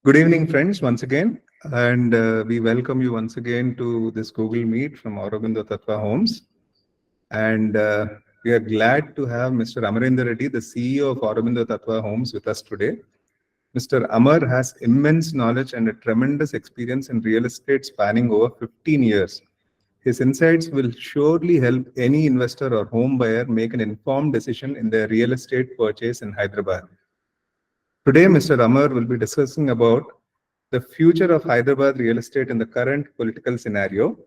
Good evening, friends, once again. And we welcome you once again to this Google Meet from Aurobindo Tattva Homes. And we are glad to have Mr. Amarendra Reddy, the CEO of Aurobindo Tattva Homes, with us today. Mr. Amar has immense knowledge and a tremendous experience in real estate spanning over 15 years. His insights will surely help any investor or home buyer make an informed decision in their real estate purchase in Hyderabad. Today, Mr. Amar will be discussing about the future of Hyderabad real estate in the current political scenario.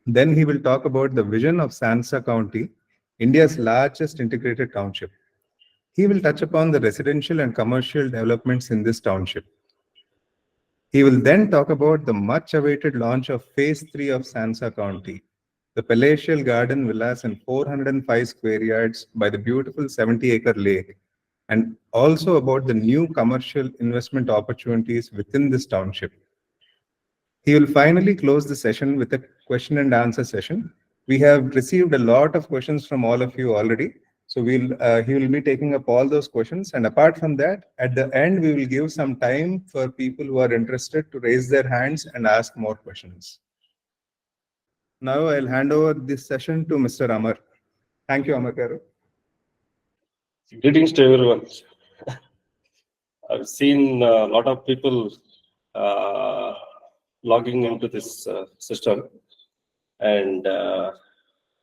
Then he will talk about the vision of Sansa County, India's largest integrated township. He will touch upon the residential and commercial developments in this township. He will then talk about the much-awaited launch of Phase 3 of Sansa County, the Palatial Garden Villas and 405 square yards by the beautiful 70-acre lake, and also about the new commercial investment opportunities within this township. He will finally close the session with a question and answer session. We have received a lot of questions from all of you already. So he will be taking up all those questions. And apart from that, at the end, we will give some time for people who are interested to raise their hands and ask more questions. Now I'll hand over this session to Mr. Amar. Thank you, Amar Garu. Greetings to everyone. I've seen a lot of people logging into this system, and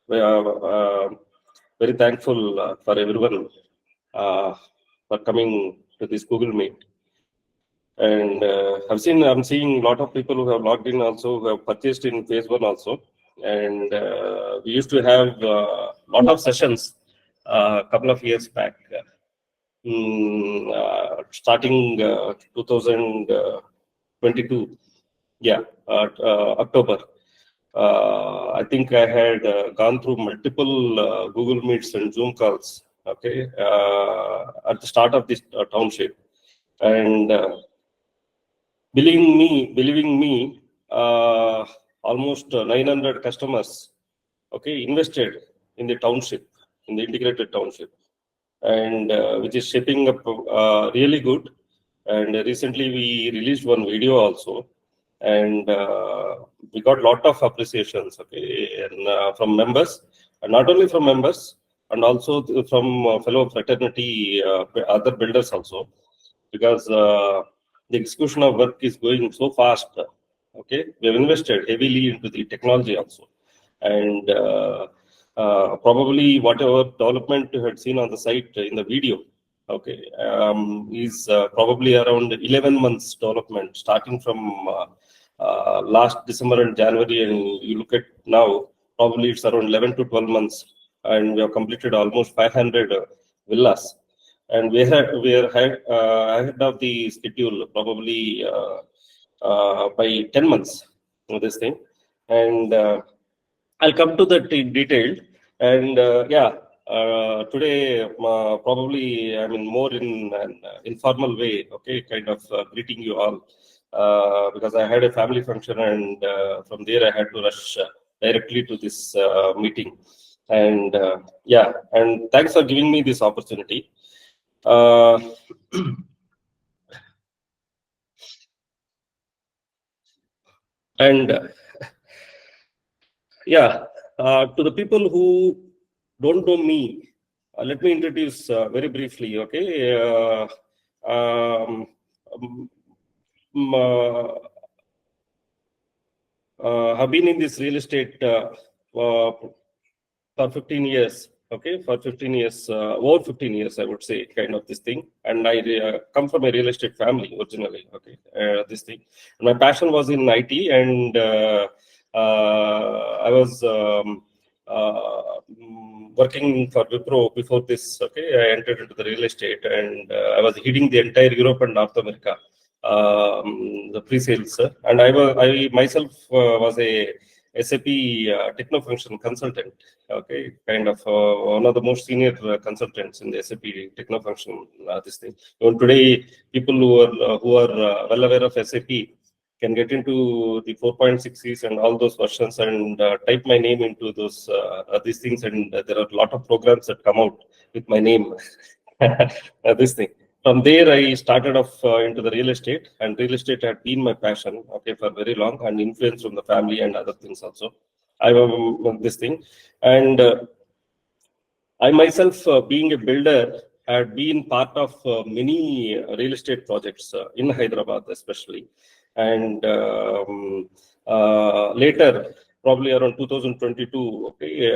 we are very thankful for everyone for coming to this Google Meet. And I'm seeing a lot of people who have logged in also, who have purchased in phase 1 also. And we used to have a lot of sessions a couple of years back, starting 2022, October. I think I had gone through multiple Google Meets and Zoom calls, okay, at the start of this township. And believing me, almost 900 customers, okay, invested in the township, in the integrated township, and which is shaping up really good. And recently we released one video also, and we got a lot of appreciations, okay, and from members, and not only from members, and also from fellow fraternity, other builders also, because the execution of work is going so fast. Okay, we have invested heavily into the technology also, and probably whatever development you had seen on the site in the video, okay, is probably around 11 months development, starting from last December and January, and you look at now, probably it's around 11 to 12 months, and we have completed almost 500 villas, and we are ahead of the schedule, probably by 10 months of this thing. And I'll come to that in detail. And today probably I'm in more in an informal way, okay, kind of greeting you all, because I had a family function, and from there I had to rush directly to this meeting. And and thanks for giving me this opportunity. And to the people who don't know me, let me introduce very briefly, okay. I've been in this real estate for 15 years, okay, for 15 years, over 15 years, I would say, kind of this thing. And I come from a real estate family originally, okay, this thing. And my passion was in IT, and I was working for Wipro before this, okay. I entered into the real estate, and I was heading the entire Europe and North America, the pre-sales, and I myself was a SAP techno-function consultant, okay, kind of one of the most senior consultants in the SAP techno-function, this thing. Even today, people who are well aware of SAP can get into the 4.6s and all those versions and type my name into those these things, and there are a lot of programs that come out with my name, this thing. From there, I started off into the real estate, and real estate had been my passion, okay, for very long, and influence from the family and other things also. I this thing, and I myself, being a builder, had been part of many real estate projects in Hyderabad, especially, and later, probably around 2022. Okay,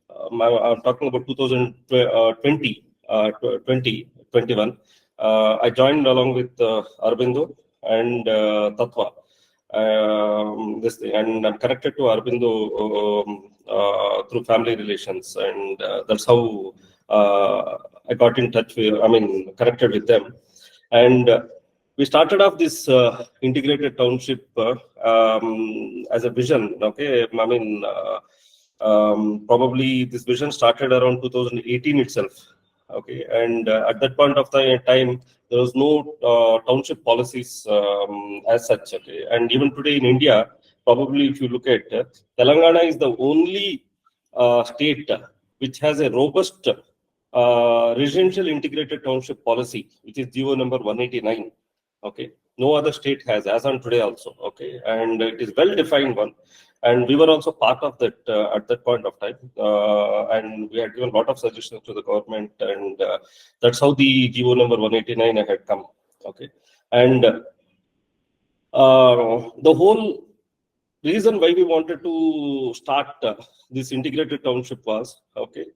I'm talking about 2020, 2021. I joined along with Aurobindo and Tattva. This thing, and I'm connected to Aurobindo through family relations, and that's how I got in touch with, connected with them. And we started off this integrated township as a vision. Okay, probably this vision started around 2018 itself. Okay, and at that point of time, there was no township policies as such. Okay, and even today in India, probably if you look at Telangana is the only state which has a robust residential integrated township policy, which is GO number 189. Okay, no other state has as on today also. Okay, and it is well defined one, and we were also part of that at that point of time, and we had given a lot of suggestions to the government, and that's how the GO number 189 had come. Okay, and the whole reason why we wanted to start this integrated township was, okay,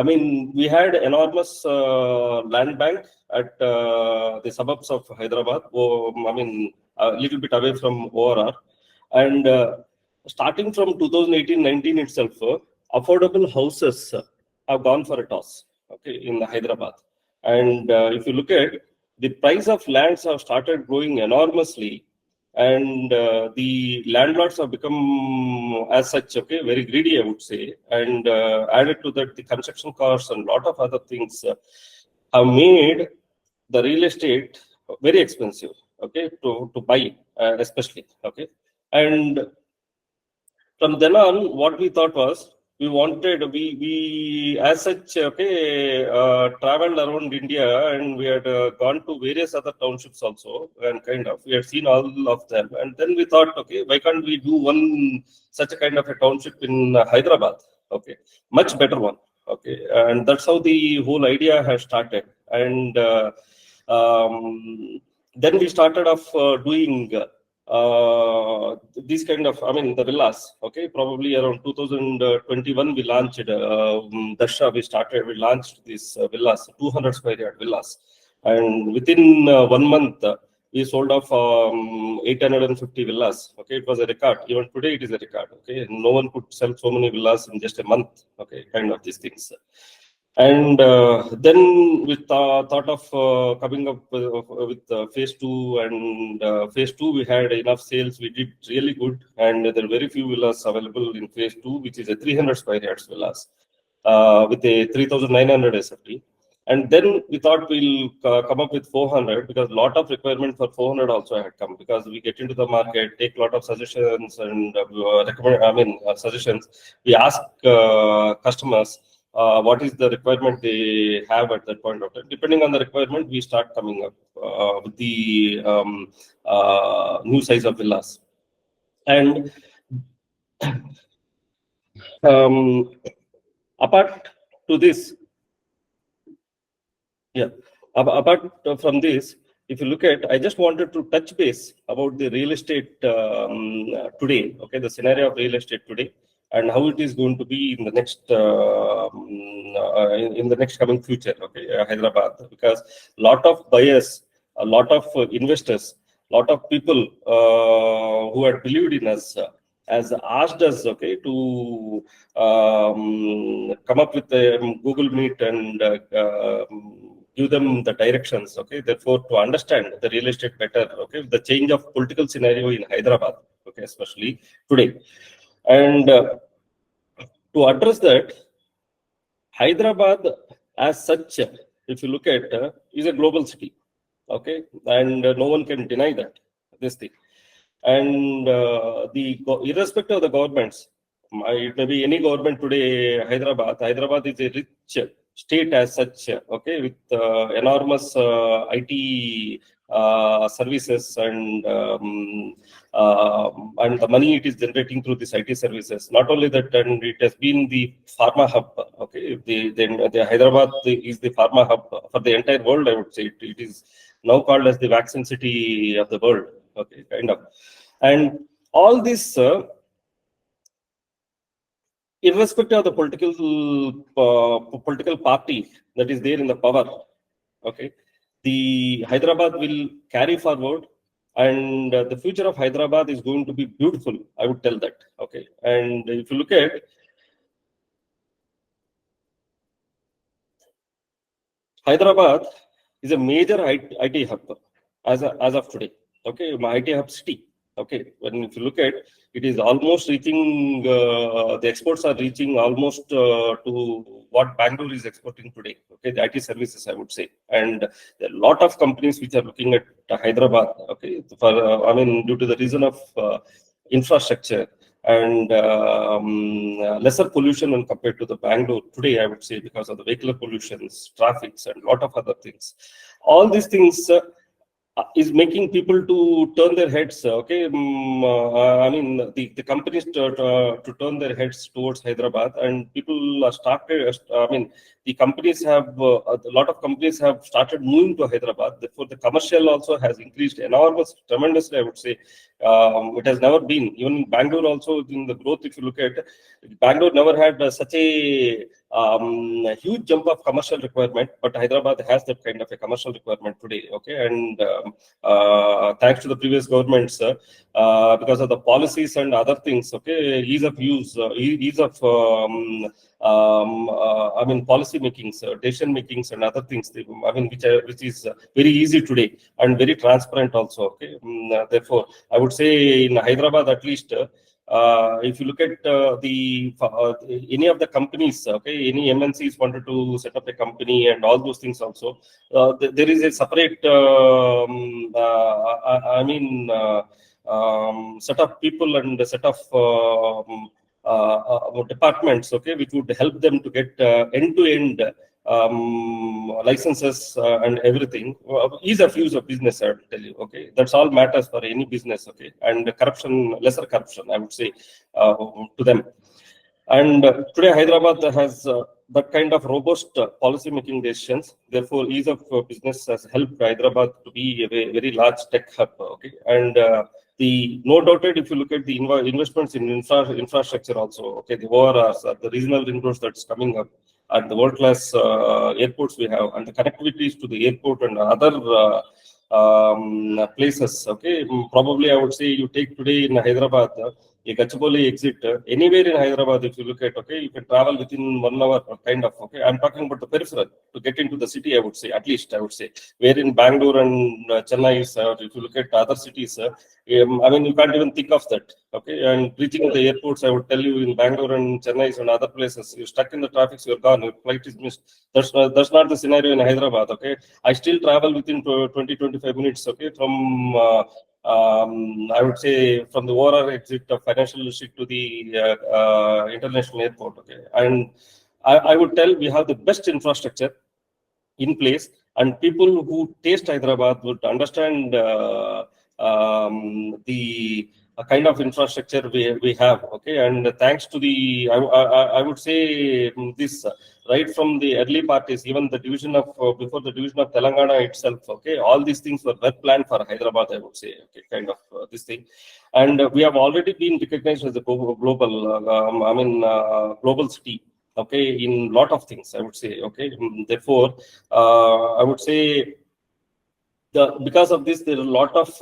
we had enormous land bank at the suburbs of Hyderabad, a little bit away from ORR. And starting from 2018-19 itself, affordable houses have gone for a toss, okay, in Hyderabad. And if you look at the price of lands have started growing enormously, and the landlords have become as such, okay, very greedy, I would say, and added to that the construction costs and a lot of other things have made the real estate very expensive, okay, to buy, especially, okay. And from then on, what we thought was, we as such, okay, traveled around India, and we had gone to various other townships also, and we had seen all of them. And then we thought, okay, why can't we do such a kind of a township in Hyderabad? Okay, much better one. Okay, and that's how the whole idea has started. And then we started off doing these kind of, the villas. Okay, probably around 2021 we launched Darsha. We launched these villas, 200 square yard villas, and within 1 month we sold off 850 villas. Okay, it was a record. Even today it is a record. Okay, no one could sell so many villas in just a month. Okay, kind of these things. And then we thought of coming up with phase 2, and phase 2 we had enough sales. We did really good, and there are very few villas available in phase 2, which is a 300 square yards villas with a 3,900 SFT. And then we thought we'll come up with 400, because a lot of requirement for 400 also had come, because we get into the market, take a lot of suggestions and suggestions. We ask customers what is the requirement they have at that point of time. Depending on the requirement, we start coming up with the new size of villas. And apart to this, apart from this, if you look at, I just wanted to touch base about the real estate today. Okay, the scenario of real estate today, and how it is going to be in the next in the next coming future. Okay, Hyderabad, because a lot of buyers, a lot of investors, a lot of people who had believed in us has asked us, okay, to come up with a Google Meet and give them the directions. Okay, therefore to understand the real estate better. Okay, the change of political scenario in Hyderabad. Okay, especially today. And to address that, Hyderabad as such, if you look at, is a global city. Okay, and no one can deny that, this thing. And irrespective of the governments, it may be any government today, Hyderabad is a rich state as such, okay, with enormous IT services and the money it is generating through these IT services. Not only that, and it has been the pharma hub. Okay, the Hyderabad is the pharma hub for the entire world. I would say it is now called as the vaccine city of the world. Okay, kind of, and all this. Irrespective of the political party that is there in the power, okay, the Hyderabad will carry forward, and the future of Hyderabad is going to be beautiful. I would tell that. Okay, and if you look at Hyderabad, is a major IT hub as of today. Okay, my IT hub city. Okay, when if you look at it, is almost reaching, the exports are reaching almost to what Bangalore is exporting today. Okay, the IT services, I would say, and there are a lot of companies which are looking at Hyderabad. Okay, for I mean, due to the reason of infrastructure and lesser pollution when compared to the Bangalore today, I would say, because of the vehicular pollutions, traffics, and a lot of other things. All these things is making people to turn their heads. Okay, I mean, the companies to turn their heads towards Hyderabad, and people are started. I mean, the companies have a lot of companies have started moving to Hyderabad. Therefore, the commercial also has increased tremendously. I would say it has never been. Even in Bangalore, also in the growth, if you look at Bangalore, never had such a huge jump of commercial requirement, but Hyderabad has that kind of a commercial requirement today. Okay, and thanks to the previous governments, because of the policies and other things. Okay, ease of use, ease of I mean, policy makings, decision makings, and other things. I mean, which is very easy today and very transparent also. Okay, therefore, I would say in Hyderabad at least. If you look at any of the companies, okay, any MNCs wanted to set up a company and all those things also, there is a separate, I mean, set of people and a set of departments, okay, which would help them to get end-to-end licenses and everything. Ease of use of business, I will tell you. Okay, that's all matters for any business. Okay, and corruption, lesser corruption, I would say, to them. And today Hyderabad has that kind of robust policy making decisions. Therefore, ease of business has helped Hyderabad to be a very large tech hub. Okay, and no doubted, if you look at the investments in infrastructure also. Okay, the ORRs, the regional ring roads that's coming up, and the world-class airports we have, and the connectivities to the airport and other places. Okay, probably I would say you take today in Hyderabad, a Gachibowli exit, anywhere in Hyderabad, if you look at, okay, you can travel within 1 hour, kind of. Okay, I'm talking about the peripheral to get into the city, I would say, at least, I would say. Where in Bangalore and Chennai, if you look at other cities, I mean, you can't even think of that. Okay, and reaching the airports, I would tell you, in Bangalore and Chennai and other places, you're stuck in the traffic, so you're gone, your flight is missed. That's not the scenario in Hyderabad. Okay, I still travel within 20-25 minutes. Okay, from I would say from the ORR exit of financial district to the international airport. Okay, and I would tell we have the best infrastructure in place, and people who taste Hyderabad would understand the kind of infrastructure we have. Okay, and thanks to the I would say this right from the early parties, even the division of before the division of Telangana itself. Okay, all these things were well planned for Hyderabad, I would say. Okay, kind of this thing, and we have already been recognized as a global global city. Okay, in lot of things, I would say. Okay, therefore, I would say because of this, there are a lot of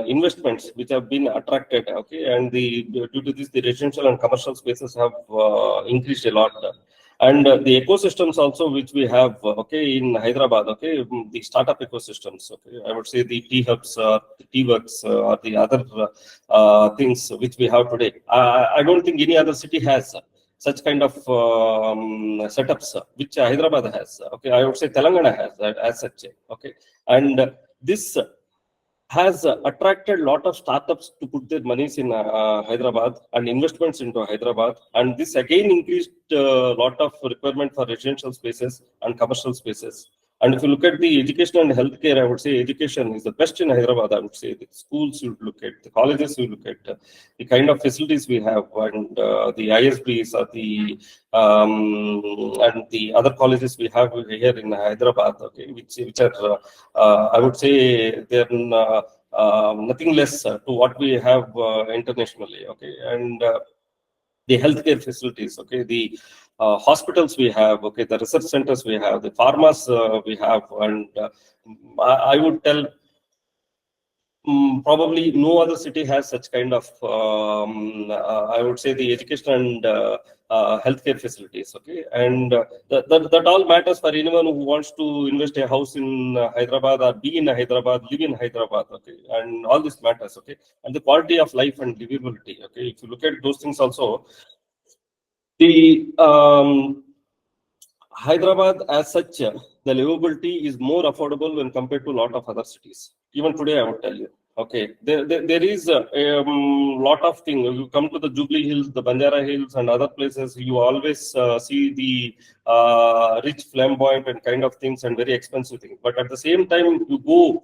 investments which have been attracted. Okay, and due to this, the residential and commercial spaces have increased a lot. And the ecosystems also which we have, okay, in Hyderabad, okay, the startup ecosystems, okay, I would say the T hubs, the T works, or the other things which we have today. I don't think any other city has such kind of setups which Hyderabad has. Okay, I would say Telangana has as such. Okay, and this has attracted a lot of startups to put their monies in Hyderabad and investments into Hyderabad. And this again increased a lot of requirement for residential spaces and commercial spaces. And if you look at the education and healthcare, I would say education is the best in Hyderabad. I would say the schools you look at, the colleges you look at, the kind of facilities we have, and the ISBs or the and the other colleges we have here in Hyderabad, okay, which are I would say they're nothing less to what we have internationally, okay, and the healthcare facilities, okay, the hospitals we have, okay, the research centers we have, the pharmas we have, and I would tell probably no other city has such kind of, I would say, the education and healthcare facilities, okay, and that all matters for anyone who wants to invest a house in Hyderabad or be in Hyderabad, live in Hyderabad, okay, and all this matters, okay, and the quality of life and livability, okay, if you look at those things also, the Hyderabad as such, the livability is more affordable when compared to a lot of other cities. Even today, I would tell you. Okay, there is a lot of things. You come to the Jubilee Hills, the Banjara Hills, and other places, you always see the rich, flamboyant, and kind of things, and very expensive things. But at the same time, you go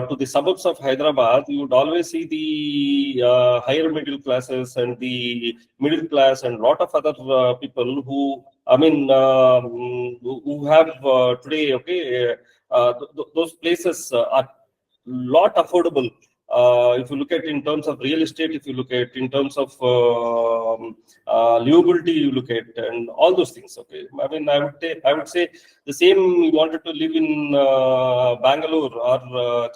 to the suburbs of Hyderabad, you would always see the higher middle classes and the middle class and a lot of other people who, I mean, who have today, okay, those places are lot affordable. If you look at in terms of real estate, if you look at in terms of livability, you look at, and all those things. Okay, I mean, I would say the same. You wanted to live in Bangalore or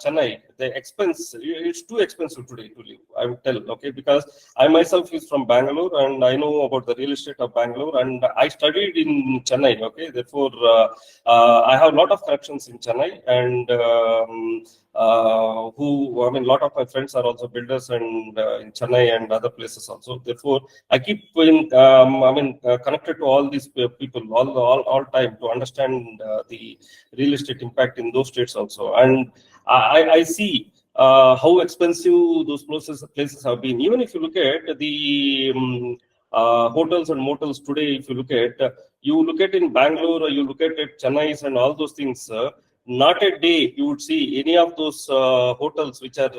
Chennai, the expense, it's too expensive today to live, I would tell. Okay, because I myself is from Bangalore and I know about the real estate of Bangalore, and I studied in Chennai. Okay, therefore I have a lot of connections in Chennai, and who, I mean, a lot of my friends are also builders and in Chennai and other places also. Therefore, I keep connected to all these people all time to understand the real estate impact in those states also. And I see how expensive those places have been. Even if you look at the hotels and motels today, if you look at in Bangalore, or you look at Chennai and all those things, not a day you would see any of those hotels which are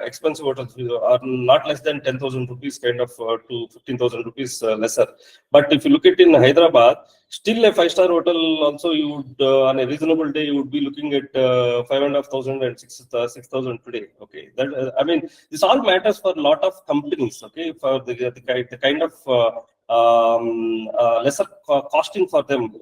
expensive hotels are not less than 10,000 rupees, kind of to 15,000 rupees lesser. But if you look at in Hyderabad, still a 5-star hotel also, you would on a reasonable day you would be looking at 5,500 and 6,000 today. Okay, that I mean, this all matters for a lot of companies. Okay, for the kind of lesser costing for them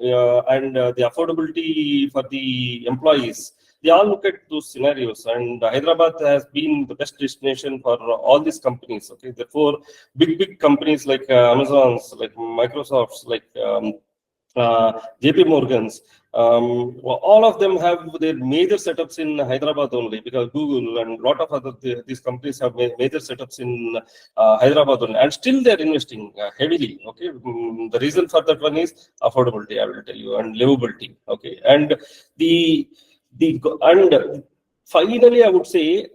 and the affordability for the employees. They all look at those scenarios, and Hyderabad has been the best destination for all these companies. Okay, therefore, big companies like Amazon's, like Microsoft's, like JP Morgan's, all of them have their major setups in Hyderabad only, because Google and a lot of other these companies have major setups in Hyderabad only, and still they're investing heavily. Okay, the reason for that one is affordability, I will tell you, and livability. Okay, and and finally, I would say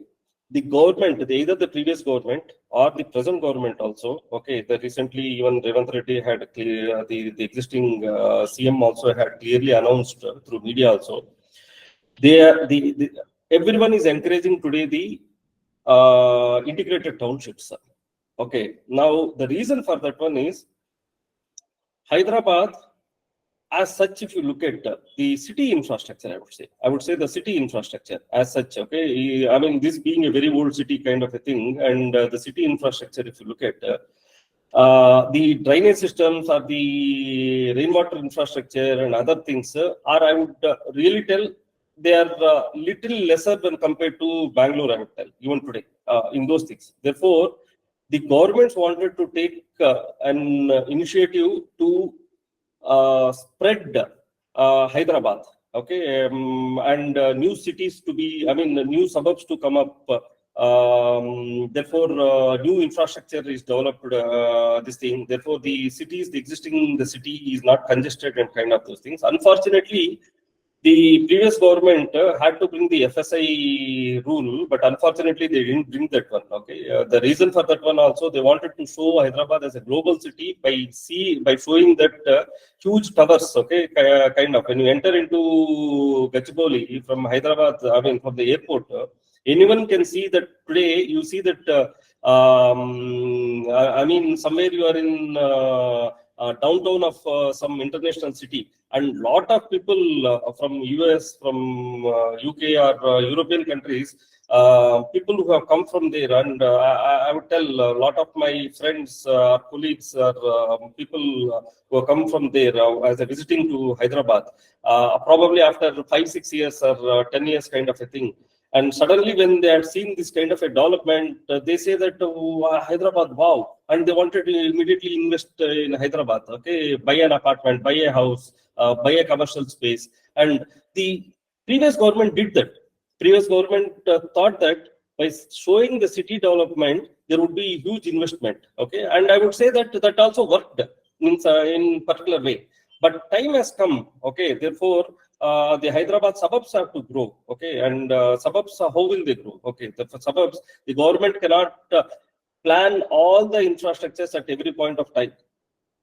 the government, either the previous government or the present government also. Okay, that recently even Revanth Reddy had the existing CM also had clearly announced through media also. Everyone is encouraging today the integrated townships. Okay, now the reason for that one is Hyderabad as such. If you look at the city infrastructure, I would say the city infrastructure as such. Okay, I mean, this being a very old city kind of a thing, and the city infrastructure, if you look at the drainage systems or the rainwater infrastructure and other things are, I would really tell, they are little lesser when compared to Bangalore, I would tell, even today in those things. Therefore, the governments wanted to take an initiative to spread Hyderabad, okay, and new cities to be, I mean, new suburbs to come up. Therefore, new infrastructure is developed. This thing. Therefore, the city is not congested and kind of those things. Unfortunately, The previous government had to bring the FSI rule, but unfortunately they didn't bring that one. Okay, the reason for that one also, they wanted to show Hyderabad as a global city by showing that huge towers. Okay, kind of when you enter into Gachibowli from Hyderabad, I mean from the airport, anyone can see that today. You see that. I mean, somewhere you are in downtown of some international city, and lot of people from US, from UK or European countries, people who have come from there, and I would tell a lot of my friends, colleagues, people who have come from there as a visiting to Hyderabad, probably after 5-6 years or 10 years kind of a thing. And suddenly, when they had seen this kind of a development, they say that Hyderabad, wow, and they wanted to immediately invest in Hyderabad. Okay, buy an apartment, buy a house, buy a commercial space. And the previous government did that. Previous government thought that by showing the city development, there would be huge investment. Okay, and I would say that that also worked in particular way. But time has come. Okay, therefore. The Hyderabad suburbs have to grow, okay, and suburbs, how will they grow? Okay, the suburbs, the government cannot plan all the infrastructures at every point of time.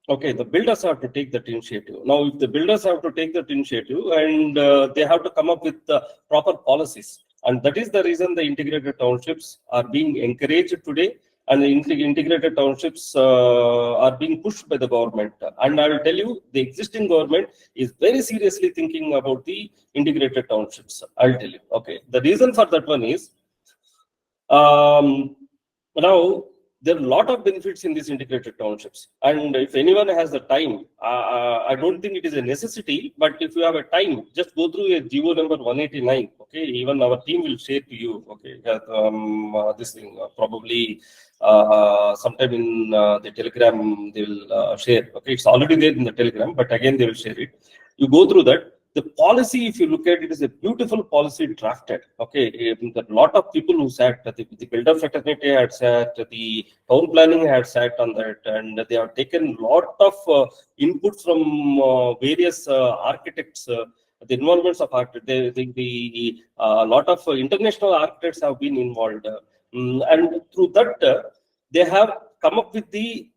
Okay, the builders have to take that initiative. Now, if the builders have to take that initiative, and they have to come up with proper policies, and that is the reason the integrated townships are being encouraged today. And the integrated townships are being pushed by the government. And I will tell you, the existing government is very seriously thinking about the integrated townships. I'll tell you. Okay. The reason for that one is, now there are a lot of benefits in these integrated townships. And if anyone has the time, I don't think it is a necessity, but if you have a time, just go through a GO number 189. Okay. Even our team will share to you. Okay. This thing probably. Sometime in the Telegram they will share. Okay, it's already there in the Telegram, but again they will share it. You go through that. The policy, if you look at it, is a beautiful policy drafted. Okay, a lot of people who sat, the builder fraternity had sat, the town planning had sat on that, and they have taken a lot of input from various architects. The involvements of architects, a lot of international architects have been involved. And through that, they have come up with a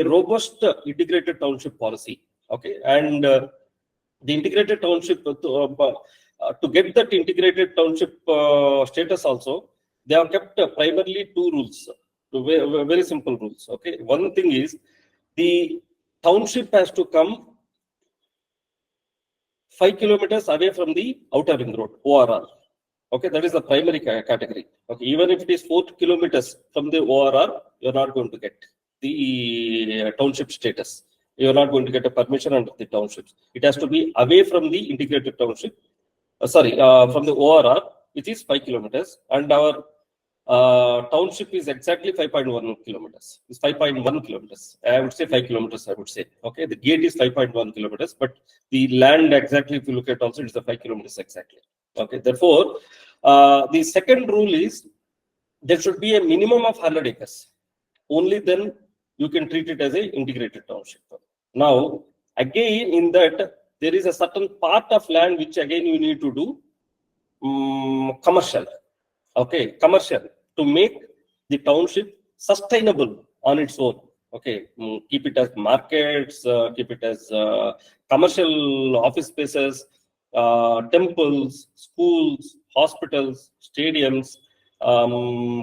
robust integrated township policy. Okay, and the integrated township to get that integrated township status also, they have kept primarily two rules, very simple rules. Okay, one thing is the township has to come 5 kilometers away from the outer ring road, ORR. Okay, that is the primary category. Okay, even if it is 4 kilometers from the ORR, you are not going to get the township status. You are not going to get a permission under the townships. It has to be away from the integrated township. From the ORR, which is 5 kilometers, and our township is exactly 5.1 kilometers. It's 5.1 kilometers. I would say 5 kilometers. I would say. Okay, the gate is 5.1 kilometers, but the land exactly, if you look at also, it's the 5 kilometers exactly. Okay, therefore, the second rule is there should be a minimum of 100 acres. Only then you can treat it as a integrated township. Now, again, in that, there is a certain part of land which again you need to do commercial. Okay, commercial, to make the township sustainable on its own. Okay, keep it as markets, keep it as commercial office spaces, temples, schools, hospitals, stadiums,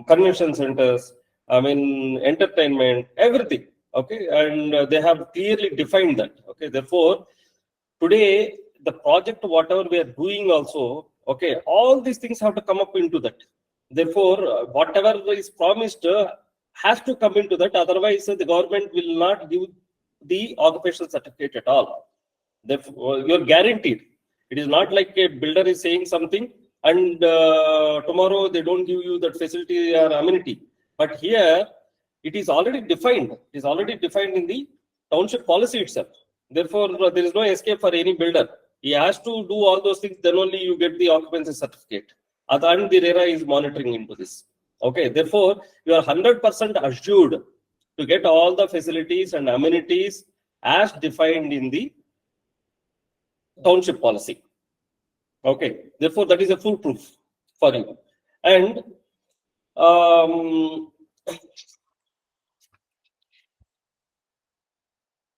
convention centers, I mean, entertainment, everything. Okay, and they have clearly defined that. Okay, therefore, today, the project, whatever we are doing also, okay, all these things have to come up into that. Therefore, whatever is promised has to come into that. Otherwise, the government will not give the occupational certificate at all. Therefore, you are guaranteed. It is not like a builder is saying something and tomorrow they don't give you that facility or amenity. But here, it is already defined. It is already defined in the township policy itself. Therefore, there is no escape for any builder. He has to do all those things, then only you get the occupancy certificate. And the RERA is monitoring into this. Okay, therefore, you are 100% assured to get all the facilities and amenities as defined in the township policy. Okay, therefore that is a foolproof for you. And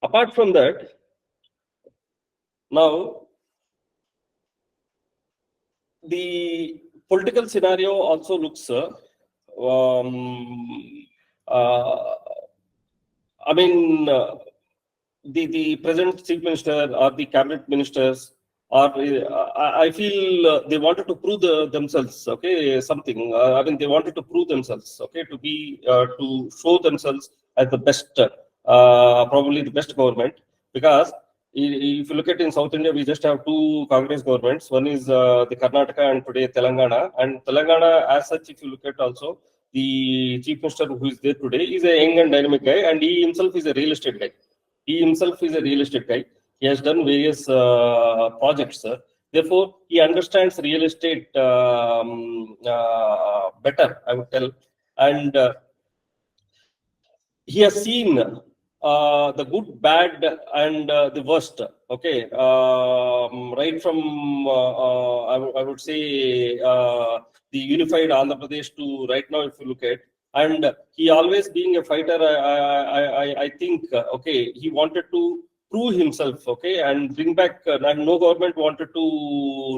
apart from that, now the political scenario also looks I mean, the present chief minister or the cabinet ministers, or I feel they wanted to prove themselves. Okay, something. I mean, they wanted to prove themselves. Okay, to be to show themselves as the best, probably the best government. Because if you look at in South India, we just have two Congress governments. One is the Karnataka and today Telangana. And Telangana, as such, if you look at also, the chief minister who is there today is a young and dynamic guy, and he himself is a real estate guy. He himself is a real estate guy. He has done various projects. Therefore, he understands real estate better, I would tell. And he has seen the good, bad, and the worst. Okay, right from I would say the unified Andhra Pradesh to right now, if you look at. And he always being a fighter, I think, okay, he wanted to prove himself, okay, and bring back, and no government wanted to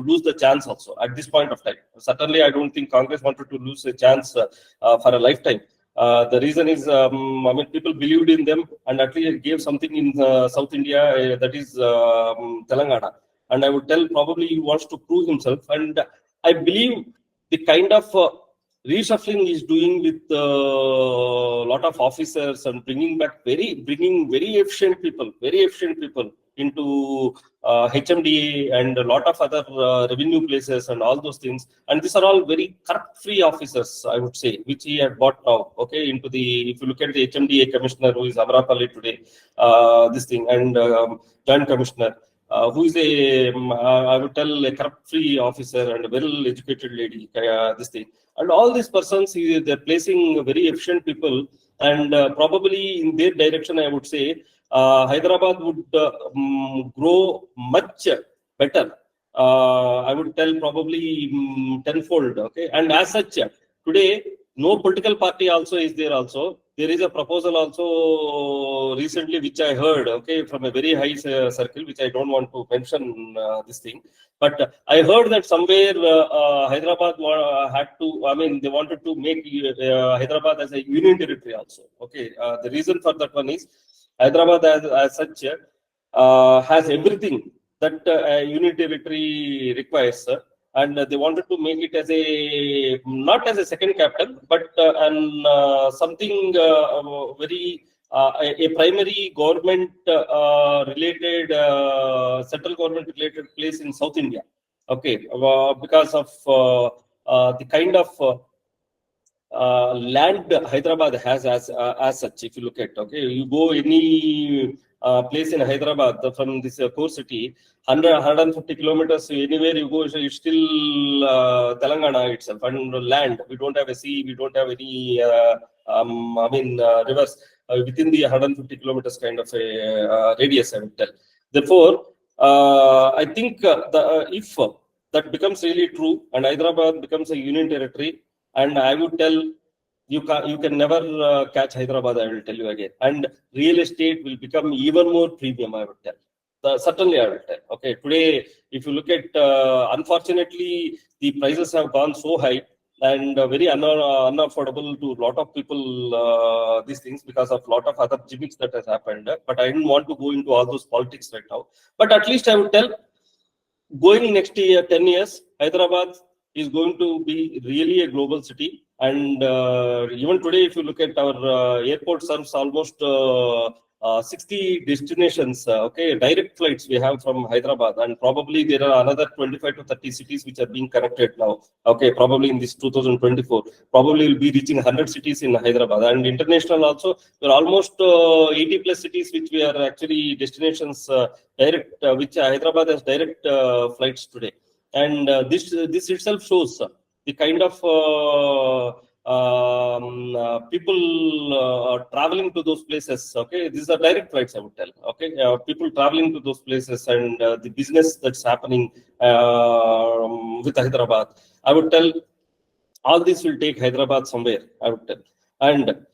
lose the chance also at this point of time. Certainly, I don't think Congress wanted to lose a chance for a lifetime. The reason is, I mean, people believed in them, and at least gave something in South India, that is Telangana. And I would tell probably he wants to prove himself. And I believe the kind of reshuffling is doing with a lot of officers and bringing very efficient people into HMDA and a lot of other revenue places and all those things. And these are all very corrupt-free officers, I would say, which he had bought now. Okay, into the, if you look at the HMDA commissioner who is Amrapali today, this thing, and joint commissioner. Who is I would tell, a corrupt-free officer and a well-educated lady, this thing. And all these persons, they're placing very efficient people, and probably in their direction, I would say, Hyderabad would grow much better. I would tell probably tenfold. Okay, and as such, today, no political party also is there also. There is a proposal also recently which I heard, okay, from a very high circle, which I don't want to mention this thing. But I heard that somewhere Hyderabad had to, I mean, they wanted to make Hyderabad as a union territory also. Okay, the reason for that one is Hyderabad as such has everything that a union territory requires. And they wanted to make it as a, not as a second capital, but something very a primary government related, central government related place in South India. Okay, because of the kind of land Hyderabad has as such. If you look at, okay, you go any place in Hyderabad from this core city, 150 kilometers anywhere you go, it's still Telangana itself, and land. We don't have a sea, we don't have any I mean rivers within the 150 kilometers kind of a radius, I would tell. Therefore, I think if that becomes really true and Hyderabad becomes a union territory, and I would tell you can never catch Hyderabad, I will tell you again. And real estate will become even more premium, I would tell. Certainly, I will tell. Okay, today, if you look at, unfortunately, the prices have gone so high and very unaffordable to a lot of people, these things, because of a lot of other gimmicks that has happened. But I didn't want to go into all those politics right now. But at least I would tell, going next year, 10 years, Hyderabad is going to be really a global city. And even today, if you look at our airport serves almost 60 destinations, okay, direct flights we have from Hyderabad, and probably there are another 25 to 30 cities which are being connected now. Okay, probably in this 2024, probably will be reaching 100 cities in Hyderabad, and international also. There are almost 80 plus cities which we are actually destinations direct, which Hyderabad has direct flights today. And this itself shows the kind of people traveling to those places. Okay, these are direct flights, I would tell. Okay, people traveling to those places and the business that's happening with Hyderabad, I would tell all this will take Hyderabad somewhere, I would tell. And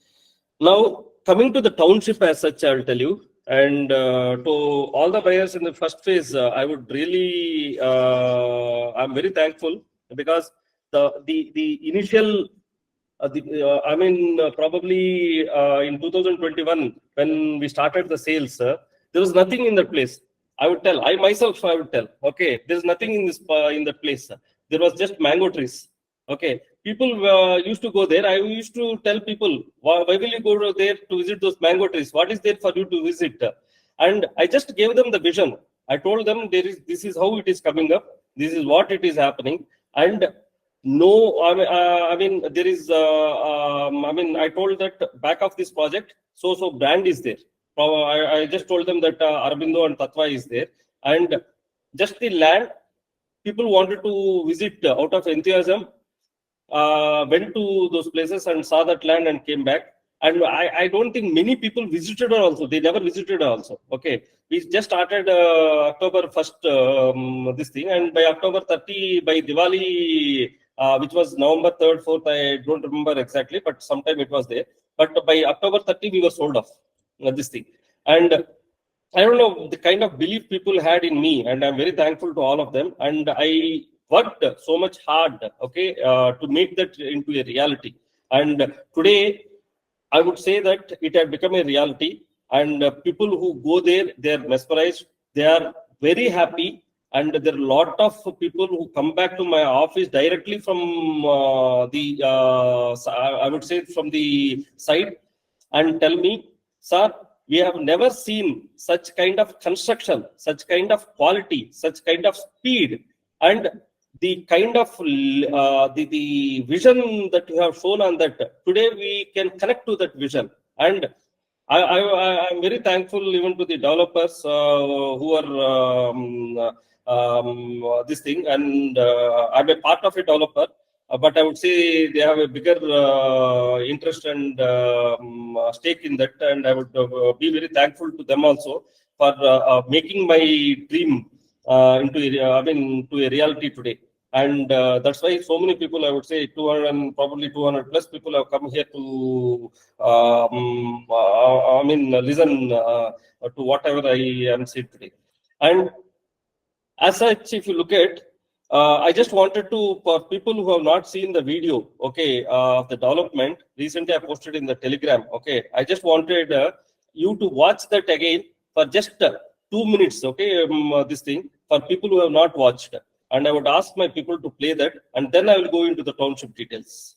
now coming to the township as such, I will tell you. And to all the buyers in the first phase, I would really, I'm very thankful, because the initial, probably in 2021, when we started the sales, there was nothing in that place. I would tell, I myself, I would tell, okay, there's nothing in this in that place. There was just mango trees. Okay, people used to go there. I used to tell people, why will you go there to visit those mango trees? What is there for you to visit? And I just gave them the vision. I told them, this is how it is coming up. This is what it is happening. And no, I mean, there is, I told that back of this project, so brand is there. I just told them that Aurobindo and Tattva is there. And just the land, people wanted to visit out of enthusiasm, went to those places and saw that land and came back. And I don't think many people visited her also. They never visited her also. Okay, we just started October 1st, this thing, and by October 30, by Diwali, which was November 3rd, 4th, I don't remember exactly, but sometime it was there. But by October 30, we were sold off this thing. And I don't know the kind of belief people had in me, and I'm very thankful to all of them. And I worked so much hard, okay, to make that into a reality. And today, I would say that it had become a reality. And people who go there, they are mesmerized. They are very happy. And there are a lot of people who come back to my office directly from I would say from the site, and tell me, sir, we have never seen such kind of construction, such kind of quality, such kind of speed, and the kind of the vision that you have shown on that. Today we can connect to that vision. And I'm very thankful even to the developers who are this thing. And I'm a part of a developer, but I would say they have a bigger interest and stake in that. And I would be very thankful to them also for making my dream into a reality today. And that's why so many people, I would say 200 and probably 200 plus people have come here to listen to whatever I am saying today. And as such, if you look at, I just wanted to, for people who have not seen the video, okay, of the development, recently I posted in the Telegram, okay, I just wanted you to watch that again for just 2 minutes, okay, this thing, for people who have not watched. And I would ask my people to play that, and then I will go into the township details.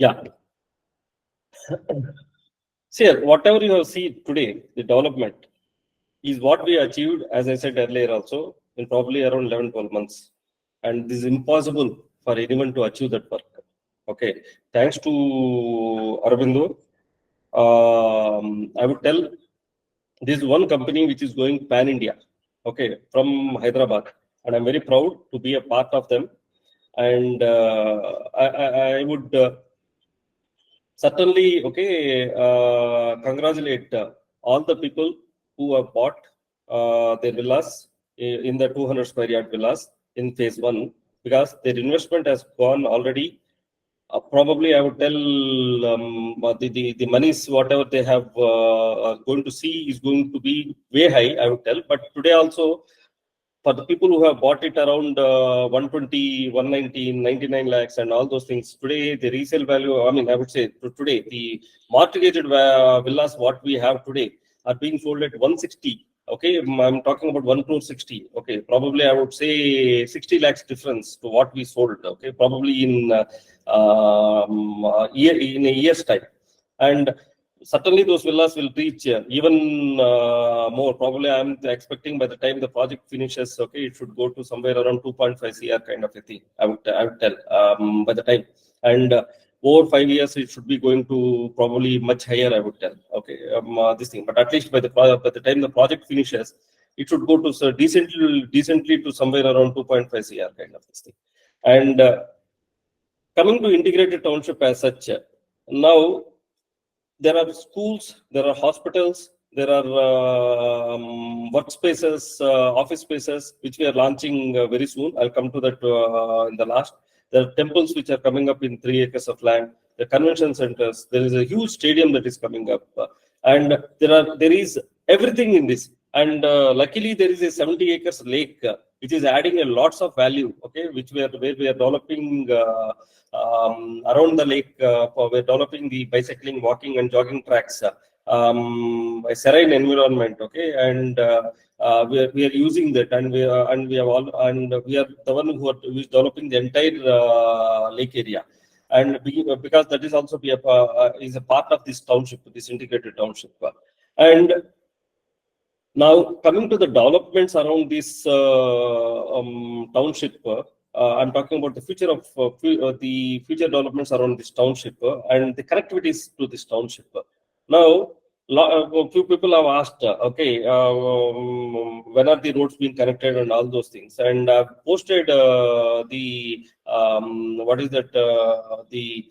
Yeah. See, whatever you have seen today, the development is what we achieved, as I said earlier also, in probably around 11, 12 months. And this is impossible for anyone to achieve that work. Okay. Thanks to Aurobindo, I would tell this is one company which is going pan-India, okay, from Hyderabad. And I'm very proud to be a part of them. And I would certainly, okay, congratulate all the people who have bought their villas in the 200 square yard villas in phase 1, because their investment has gone already. Probably I would tell the monies, whatever they have are going to see is going to be way high, I would tell. But today also, for the people who have bought it around 120, 190, 99 lakhs and all those things, today the resale value, I mean, I would say today the mortgaged villas what we have today are being sold at 160. Okay, I'm talking about 1 crore 60. Okay, probably I would say 60 lakhs difference to what we sold. Okay, probably in in a year's time. And certainly those villas will reach even more. Probably I'm expecting by the time the project finishes, okay, it should go to somewhere around 2.5 CR kind of a thing, I would tell, by the time. And over 5 years, it should be going to probably much higher, I would tell. Okay, this thing. But at least by the time the project finishes, it should go to decently to somewhere around 2.5 CR kind of this thing. And coming to integrated township as such, now there are schools, there are hospitals, there are workspaces, office spaces, which we are launching very soon. I'll come to that in the last. There are temples which are coming up in 3 acres of land. The convention centers. There is a huge stadium that is coming up, and there is everything in this. And luckily, there is a 70 acres lake, which is adding a lots of value. Okay, where we are developing. Around the lake, we're developing the bicycling, walking, and jogging tracks, a serene environment. Okay, and we are using that, and we are the one who is developing the entire lake area, and because that is also is a part of this township, this integrated township, and. Now, coming to the developments around this township, I'm talking about the future of the future developments around this township and the connectivities to this township. Now, a few people have asked, okay, when are the roads being connected and all those things? And I've posted the what is that the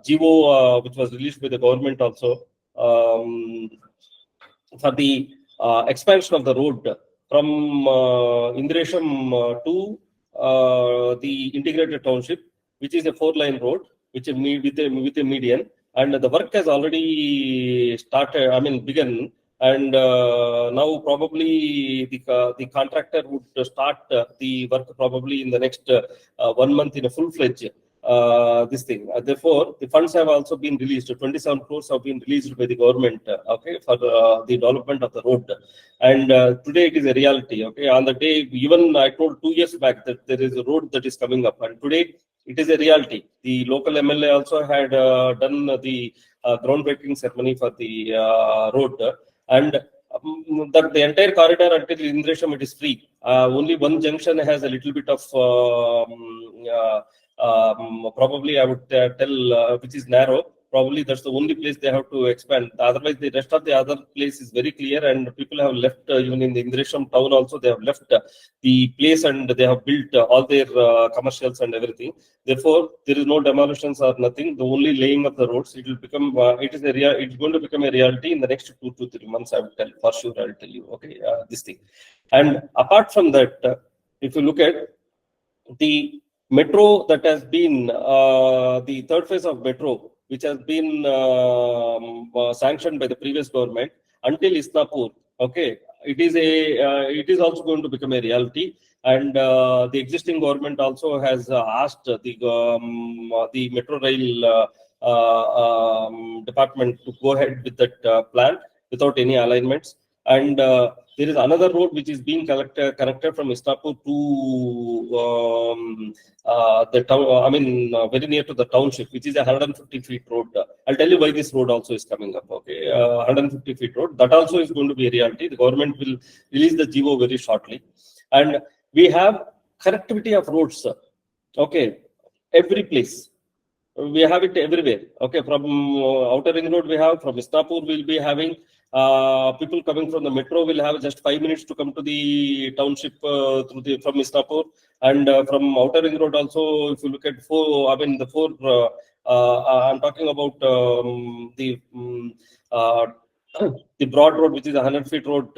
GO which was released by the government also for the expansion of the road from Indresham to the integrated township, which is a 4-line road, which is with a median, and the work has already started. I mean, begun, and now probably the contractor would start the work probably in the next 1 month in a full-fledged. This thing. Therefore, the funds have also been released. 27 crores have been released by the government. Okay, for the development of the road. And today it is a reality. Okay, on the day, even I told 2 years back that there is a road that is coming up, and today it is a reality. The local MLA also had done the groundbreaking ceremony for the road, and that the entire corridor until Indresham it is free. Only one junction has a little bit of probably I would tell which is narrow. Probably that's the only place they have to expand. Otherwise, the rest of the other place is very clear, and people have left even in the Indresham town also. They have left the place and they have built all their commercials and everything. Therefore, there is no demolitions or nothing. The only laying of the roads. It will become. It's going to become a reality in the next 2 to 3 months. I will tell for sure. I will tell you. Okay, this thing. And apart from that, if you look at the metro that has been the third phase of metro, which has been sanctioned by the previous government until Isnapur. Okay, it is also going to become a reality, and the existing government also has asked the metro rail department to go ahead with that plan without any alignments. And there is another road which is being connected from Istapur to the town, very near to the township, which is a 150 feet road. I'll tell you why this road also is coming up. Okay, 150 feet road, that also is going to be a reality. The government will release the GO very shortly. And we have connectivity of roads, okay, every place. We have it everywhere. Okay, from Outer Ring Road we have, from Istapur we'll be having. People coming from the metro will have just 5 minutes to come to the township from Istapur, and from Outer Ring Road also. If you look at I'm talking about the broad road, which is a 100 feet road.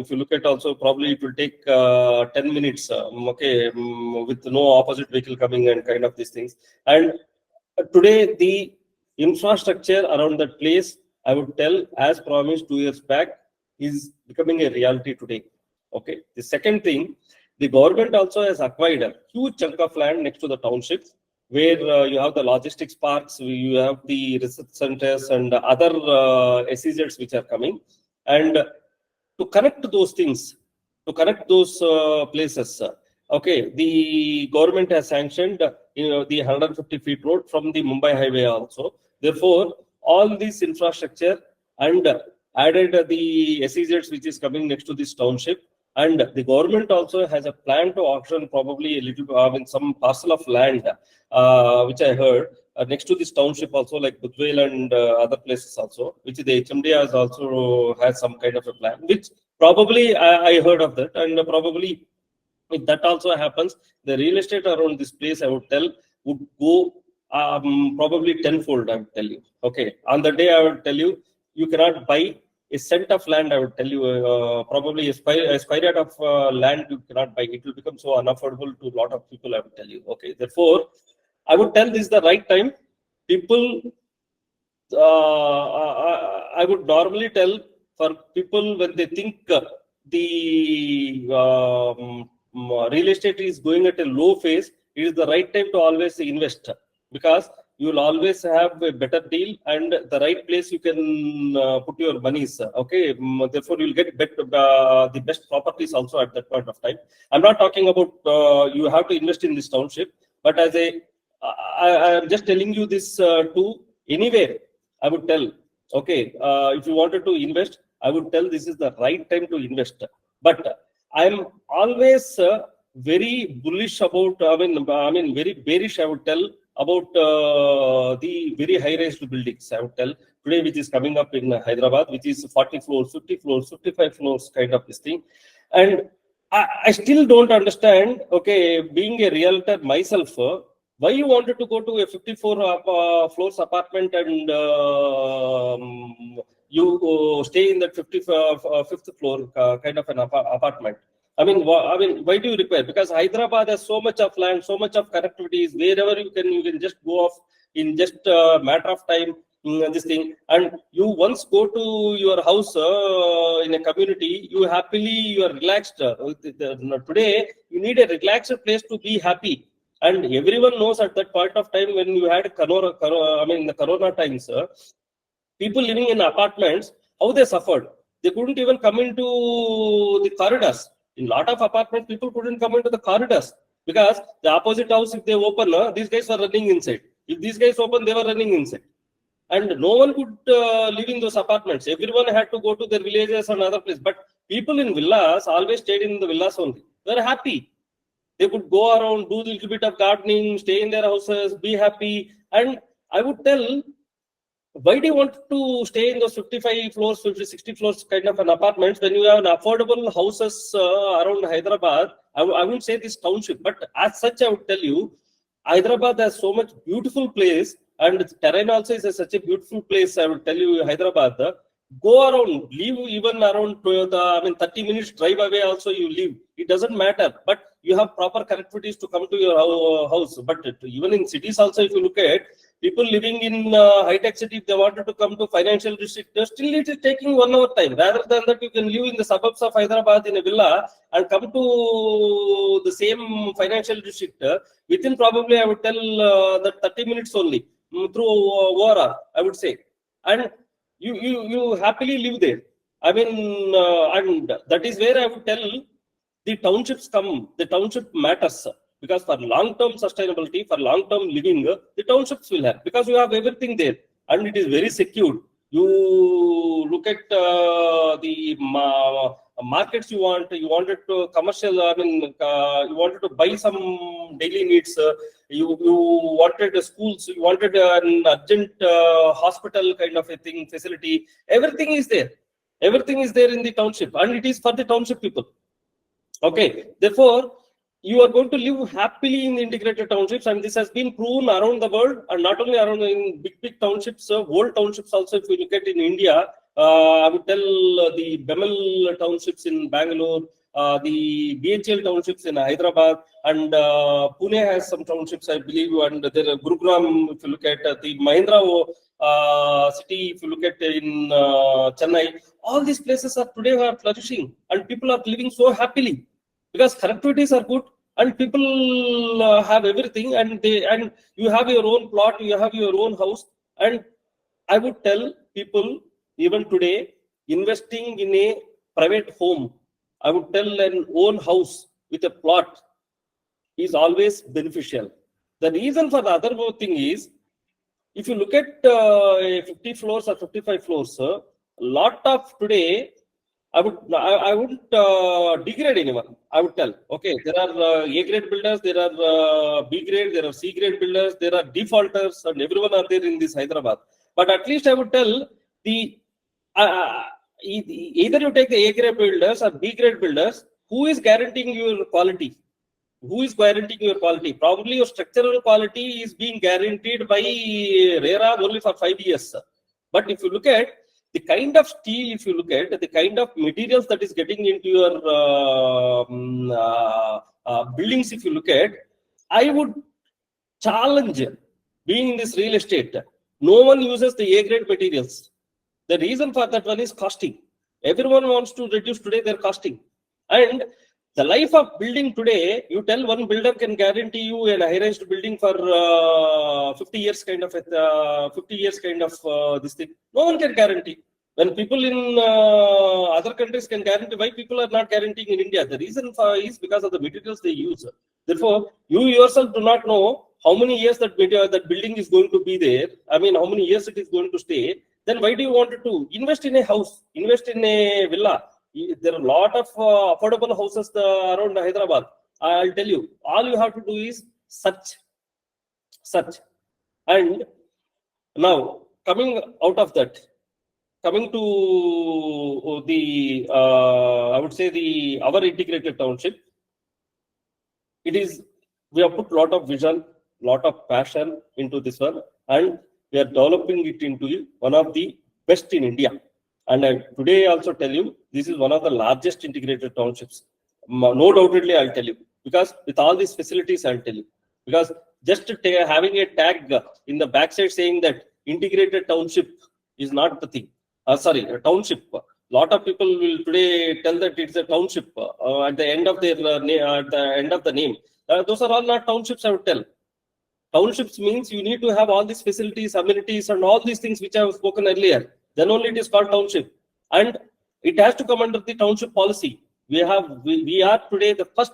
If you look at also, probably it will take 10 minutes. With no opposite vehicle coming and kind of these things. And today the infrastructure around that place, I would tell, as promised 2 years back, is becoming a reality today. Okay. The second thing, the government also has acquired a huge chunk of land next to the township, where you have the logistics parks, you have the research centers and other SEZs which are coming. And to connect those things, to connect those places, okay, the government has sanctioned the 150 feet road from the Mumbai highway also. Therefore, all this infrastructure and added the SEZs which is coming next to this township. And the government also has a plan to auction probably a little, some parcel of land, which I heard next to this township also, like Budwell and other places also, which the HMD has also has some kind of a plan, which probably I heard of that. And probably if that also happens, the real estate around this place, I would tell, would go probably tenfold, I would tell you. Okay, on the day I would tell you, you cannot buy a cent of land. I would tell you, probably a square yard of land you cannot buy. It will become so unaffordable to a lot of people, I would tell you. Okay, therefore, I would tell this is the right time. People, I would normally tell for people when they think the real estate is going at a low phase, it is the right time to always invest, because you will always have a better deal and the right place you can put your monies. Okay, therefore you will get the best properties also at that point of time. I'm not talking about you have to invest in this township, but as I am just telling you this to anywhere. I would tell, okay, if you wanted to invest, I would tell this is the right time to invest. But I'm always very bullish about, very bearish, I would tell, about the very high-rise buildings, I would tell, today, which is coming up in Hyderabad, which is 40 floors, 50 floors, 55 floors kind of this thing. And I still don't understand, okay, being a realtor myself, why you wanted to go to a 54 floors apartment and you stay in that 55th floor kind of an apartment. I mean, why do you require? Because Hyderabad has so much of land, so much of connectivities. Wherever you can just go off in just a matter of time. This thing, and you once go to your house in a community, you are relaxed. Today, you need a relaxed place to be happy. And everyone knows at that point of time when you had the Corona times, people living in apartments, how they suffered. They couldn't even come into the corridors. In a lot of apartments, people couldn't come into the corridors because the opposite house, if they open, these guys were running inside. If these guys open, they were running inside. And no one could live in those apartments. Everyone had to go to their villages and other places. But people in villas always stayed in the villas only. They were happy. They could go around, do a little bit of gardening, stay in their houses, be happy. And I would tell, why do you want to stay in those 55 floors, 50, 60 floors kind of an apartments when you have an affordable houses around Hyderabad? I wouldn't say this township, but as such, I would tell you, Hyderabad has so much beautiful place, and the terrain also is such a beautiful place. I would tell you, Hyderabad, go around, live even around 30 minutes drive away also you live. It doesn't matter, but you have proper connectivities to come to your house. But even in cities also, if you look at people living in high-tech city, if they wanted to come to financial district, still it is taking 1 hour time. Rather than that, you can live in the suburbs of Hyderabad in a villa and come to the same financial district within probably, I would tell, that 30 minutes only through ORR, I would say. And you happily live there. I mean, and that is where I would tell the townships come, the township matters. Because for long-term sustainability, for long-term living, the townships will have, because you have everything there and it is very secured. You look at the markets you wanted to commercial, I mean, you wanted to buy some daily needs, you wanted schools, you wanted an urgent hospital kind of a thing, facility, everything is there. Everything is there in the township and it is for the township people. Okay, therefore, you are going to live happily in the integrated townships, and this has been proven around the world, and not only around in big townships, whole townships also. If you look at in India, I would tell the Bemal townships in Bangalore, the BHL townships in Hyderabad, and Pune has some townships, I believe, and there are Gurugram. If you look at the Mahindra city, if you look at in Chennai, all these places are today are flourishing, and people are living so happily. Because connectivities are good and people have everything, and you have your own plot, you have your own house. And I would tell people even today, investing in a private home, I would tell an own house with a plot is always beneficial. The reason for the other thing is, if you look at 50 floors or 55 floors, a lot of today, I wouldn't degrade anyone. I would tell, okay, there are A grade builders, there are B grade, there are C grade builders, there are defaulters, and everyone are there in this Hyderabad. But at least I would tell the either you take the A grade builders or B grade builders, who is guaranteeing your quality? Who is guaranteeing your quality? Probably your structural quality is being guaranteed by RERA only for 5 years. But if you look at the kind of steel, if you look at the kind of materials that is getting into your buildings, if you look at, I would challenge, being in this real estate, no one uses the A grade materials. The reason for that one is costing. Everyone wants to reduce today their costing. And the life of building today, you tell one builder can guarantee you a high-rise building for 50 years kind of this thing. No one can guarantee. When people in other countries can guarantee, why people are not guaranteeing in India? The reason for is because of the materials they use. Therefore, you yourself do not know how many years that building is going to be there. I mean, how many years it is going to stay. Then why do you want to invest in a house, invest in a villa? There are a lot of affordable houses around Hyderabad. I'll tell you, all you have to do is search. And now, coming out of that, coming to the, I would say our integrated township, we have put a lot of vision, lot of passion into this one, and we are developing it into one of the best in India. And today I also tell you, this is one of the largest integrated townships. No doubtedly, I'll tell you. Because with all these facilities, I'll tell you. Because just having a tag in the backside saying that integrated township is not the thing. Sorry, a township. A lot of people will today tell that it's a township at the end of their the name. Those are all not townships, I would tell. Townships means you need to have all these facilities, amenities, and all these things which I have spoken earlier. Then only it is called township, and it has to come under the township policy. We are today the first.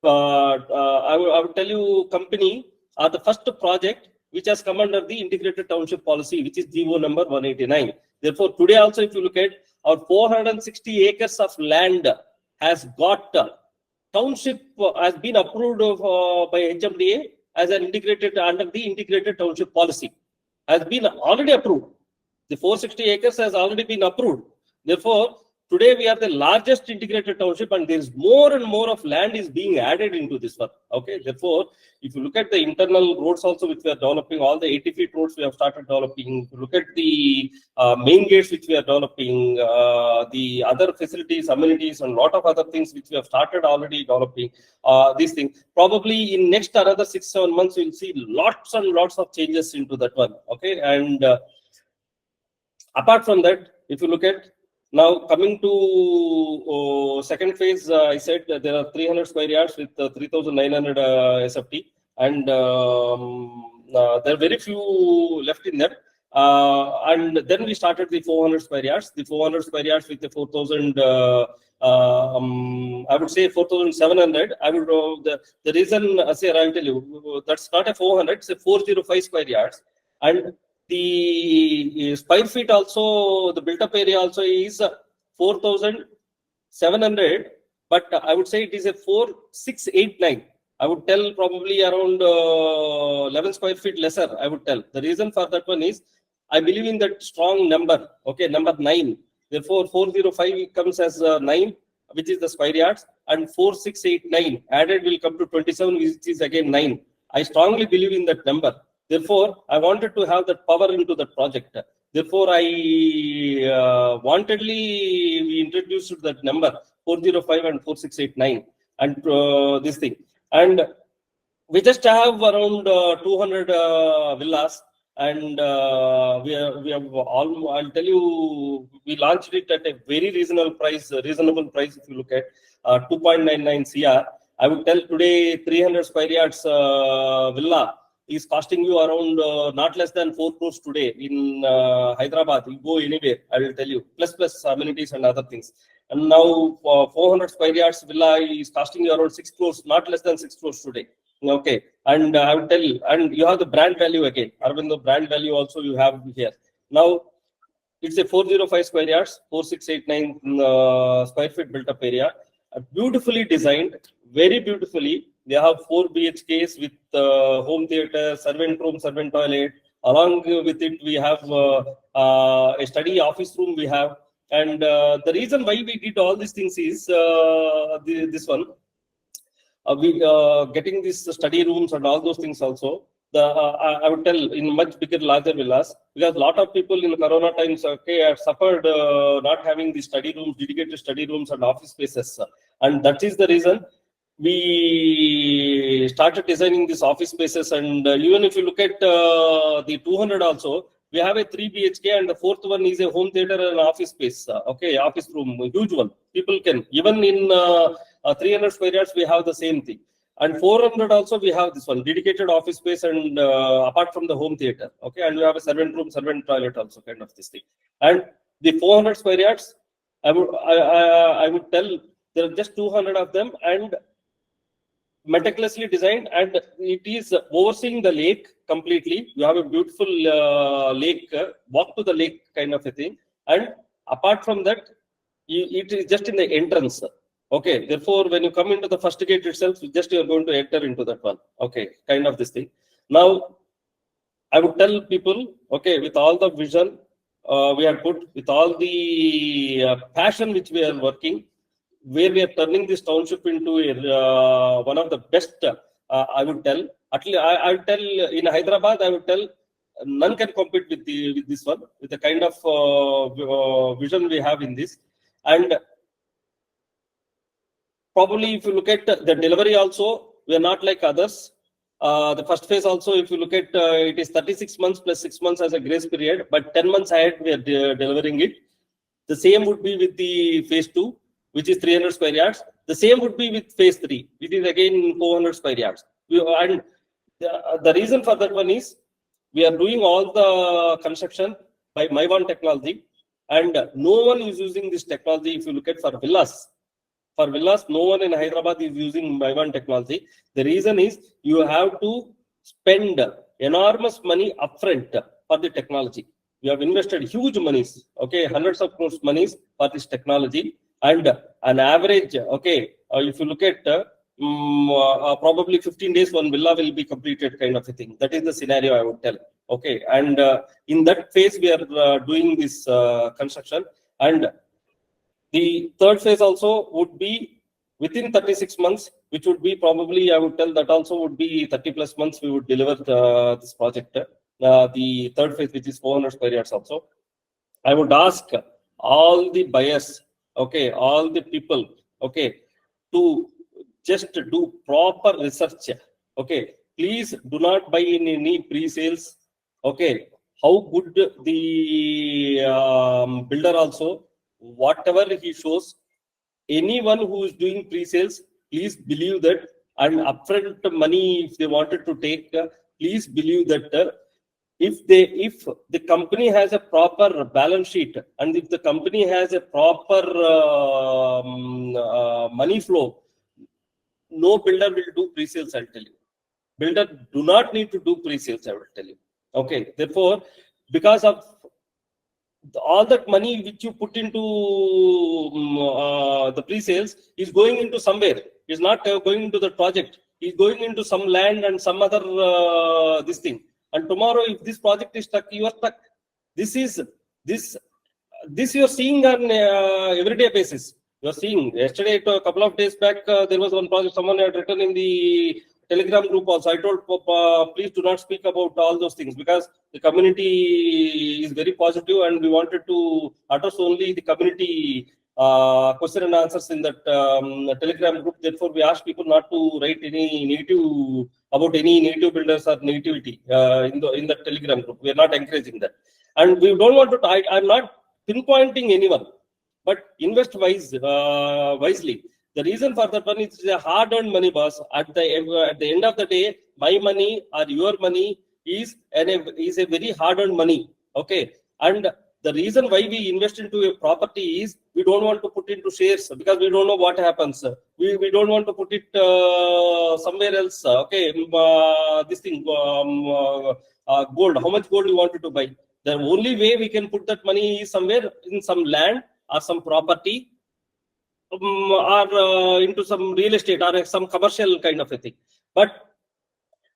I would tell you, company are the first project which has come under the integrated township policy, which is GO number 189. Therefore, today also, if you look at our 460 acres of land has got township has been approved by HMDA as an integrated under the integrated township policy. Has been already approved. The 460 acres has already been approved. Therefore, today we are the largest integrated township, and there is more and more of land is being added into this one. Okay. Therefore, if you look at the internal roads also, which we are developing, all the 80 feet roads we have started developing. If you look at the main gates which we are developing, the other facilities, amenities, and a lot of other things which we have started already developing. These things probably in next another 6-7 months you will see lots and lots of changes into that one. Okay. And apart from that, if you look at now coming to second phase, I said there are 300 square yards with 3,900 SFT, and there are very few left in there. And then we started the 400 square yards. The 400 square yards with the 4,000, I would say 4,700. I would the reason, sir, I'll tell you, that's not a 400, it's a 405 square yards. And the square feet also, the built up area also is 4,700, but I would say it is a 4,689. I would tell probably around 11 square feet lesser, I would tell. The reason for that one is, I believe in that strong number, okay, number 9. Therefore, 405 comes as 9, which is the square yards, and 4,689 added will come to 27, which is again 9. I strongly believe in that number. Therefore, I wanted to have that power into that project. Therefore, I wantedly we introduced that number 405 and 4,689 and this thing. And we just have around 200 villas. And we have all, I'll tell you, we launched it at a very reasonable price. If you look at 2.99 CR. I would tell today 300 square yards villa is costing you around not less than 4 crores today in Hyderabad. You go anywhere, I will tell you, plus amenities and other things. And now 400 square yards villa is costing you around 6 crores, not less than 6 crores today. Okay, and I would tell you, and you have the brand value again. Aurobindo brand value also you have here. Now it's a 405 square yards, 4,689 square feet built up area, beautifully designed, very beautifully. They have 4 BHKs with home theater, servant room, servant toilet. Along with it, we have a study office room. We have, and the reason why we did all these things is this one. We getting these study rooms and all those things also. I would tell in much bigger, larger villas, because a lot of people in the Corona times, okay, have suffered not having the study rooms, dedicated study rooms and office spaces, and that is the reason we started designing these office spaces. And even if you look at the 200 also, we have a 3 BHK and the 4th one is a home theater and office space. Okay, office room, huge one. People can, even in 300 square yards, we have the same thing. And 400 also, we have this one, dedicated office space and apart from the home theater. Okay, and we have a servant room, servant toilet also, kind of this thing. And the 400 square yards, I would tell there are just 200 of them and meticulously designed, and it is overseeing the lake completely. You have a beautiful lake, walk to the lake kind of a thing. And apart from that, it is just in the entrance. Okay, therefore, when you come into the first gate itself, just you are going to enter into that one. Okay, kind of this thing. Now, I would tell people, okay, with all the vision we have put, with all the passion which we are working, where we are turning this township into a, one of the best, I would tell. At least I would tell in Hyderabad, I would tell none can compete with this one, with the kind of vision we have in this. And probably if you look at the delivery also, we are not like others. The first phase also, if you look at it is 36 months plus 6 months as a grace period, but 10 months ahead we are delivering it. The same would be with the phase 2, which is 300 square yards. The same would be with phase 3, which is again 400 square yards. And the reason for that one is we are doing all the construction by My1 technology, and no one is using this technology. If you look at for villas, no one in Hyderabad is using My1 technology. The reason is you have to spend enormous money upfront for the technology. We have invested huge monies, okay, hundreds of crores monies for this technology. And an average, okay, if you look at probably 15 days, one villa will be completed kind of a thing. That is the scenario I would tell. Okay, and in that phase, we are doing this construction. And the third phase also would be within 36 months, which would be probably, I would tell that also would be 30 plus months we would deliver this project. The third phase, which is 400 square yards also. I would ask all the buyers, okay, all the people, okay, to just do proper research. Okay, please do not buy in any pre-sales. Okay, how good the builder also, whatever he shows, anyone who is doing pre-sales, please believe that, and upfront money if they wanted to take, please believe that if the company has a proper balance sheet, and if the company has a proper money flow, no builder will do pre-sales, I'll tell you. Builder do not need to do pre-sales, I will tell you. Okay, therefore, because of all that money which you put into the pre-sales is going into somewhere. Is not going into the project. Is going into some land and some other this thing. And tomorrow, if this project is stuck, you are stuck. This you are seeing on everyday basis. You are seeing yesterday, a couple of days back, there was one project. Someone had written in the Telegram group also. I told, please do not speak about all those things, because the community is very positive, and we wanted to address only the community question and answers in that Telegram group. Therefore, we asked people not to write any negative about any negative builders or negativity in the Telegram group. We are not encouraging that, and we don't want to. I'm not pinpointing anyone, but invest wisely. The reason for that one is a hard-earned money, boss. At the end of the day, my money or your money is a very hard-earned money. Okay, and the reason why we invest into a property is we don't want to put into shares, because we don't know what happens. We don't want to put it somewhere else. Okay, this thing, gold. How much gold you wanted to buy? The only way we can put that money is somewhere in some land or some property. Or into some real estate or some commercial kind of a thing. But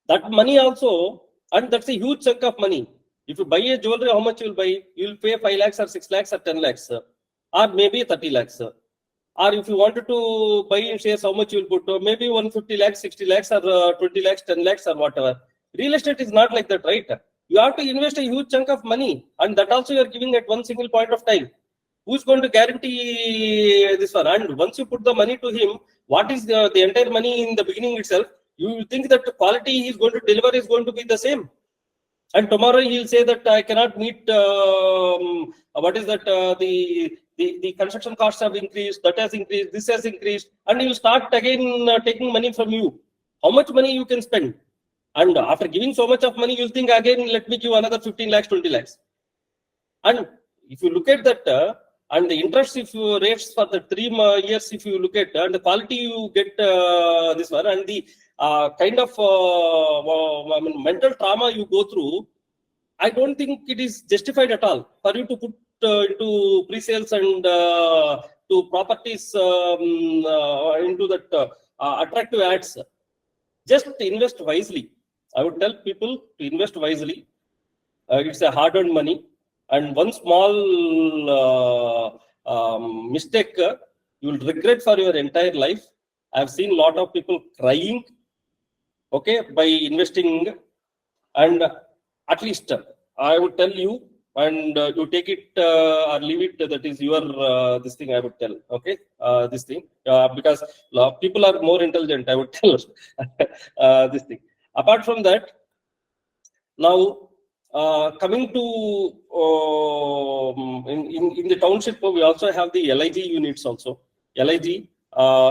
that money also, and that's a huge chunk of money. If you buy a jewelry, how much you will buy? You will pay 5 lakhs or 6 lakhs or 10 lakhs, or maybe 30 lakhs. Or if you wanted to buy in shares, how much you will put? Maybe 150 lakhs, 60 lakhs, or 20 lakhs, 10 lakhs, or whatever. Real estate is not like that, right? You have to invest a huge chunk of money, and that also you are giving at one single point of time. Who's going to guarantee this one? And once you put the money to him, what is the entire money in the beginning itself? You think that the quality he is going to deliver is going to be the same. And tomorrow he will say that I cannot meet, what is that, the construction costs have increased, that has increased, this has increased. And he will start again taking money from you. How much money you can spend? And after giving so much of money, you'll think again, let me give another 15 lakhs, 20 lakhs. And if you look at that, and the interest if you rates for the 3 years, if you look at, and the quality you get this one, and the kind of mental trauma you go through, I don't think it is justified at all for you to put into pre-sales and to properties into that attractive ads. Just invest wisely. I would tell people to invest wisely. It's a hard-earned money. And one small mistake you will regret for your entire life. I've seen a lot of people crying, okay, by investing. And at least I would tell you, and you take it or leave it. That is your this thing. I would tell, okay, this thing, because people are more intelligent. I would tell this thing. Apart from that, now. Coming to in the township, we also have the LIG units also. LIG,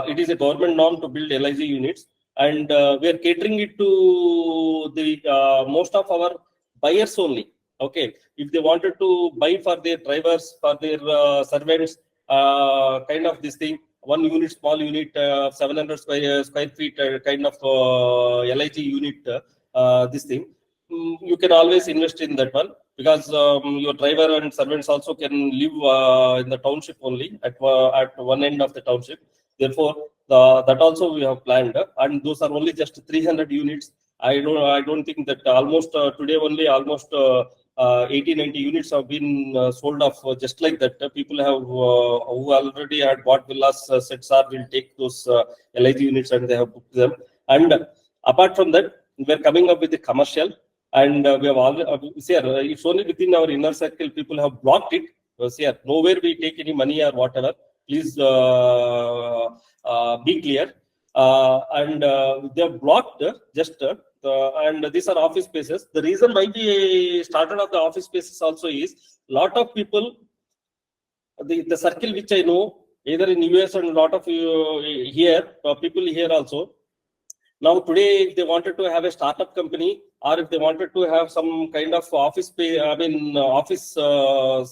it is a government norm to build LIG units, and we are catering it to the most of our buyers only. Okay, if they wanted to buy for their drivers, for their servants, kind of this thing, one unit, small unit, 700 square feet, kind of LIG unit, this thing. You can always invest in that one, because your driver and servants also can live in the township only at one end of the township. Therefore, that also we have planned, and those are only just 300 units. I don't think that almost today only almost 80-90 units have been sold off just like that. People have who already had bought villas sets will take those LIG units and they have booked them. And apart from that, we are coming up with the commercial. And we have already, it's only within our inner circle, people have blocked it. Nowhere we take any money or whatever. Please be clear. And they have blocked just, and these are office spaces. The reason why we started off the office spaces also is lot of people, the circle which I know, either in US and a lot of here, people here also, Now today, if they wanted to have a startup company, or if they wanted to have some kind of office office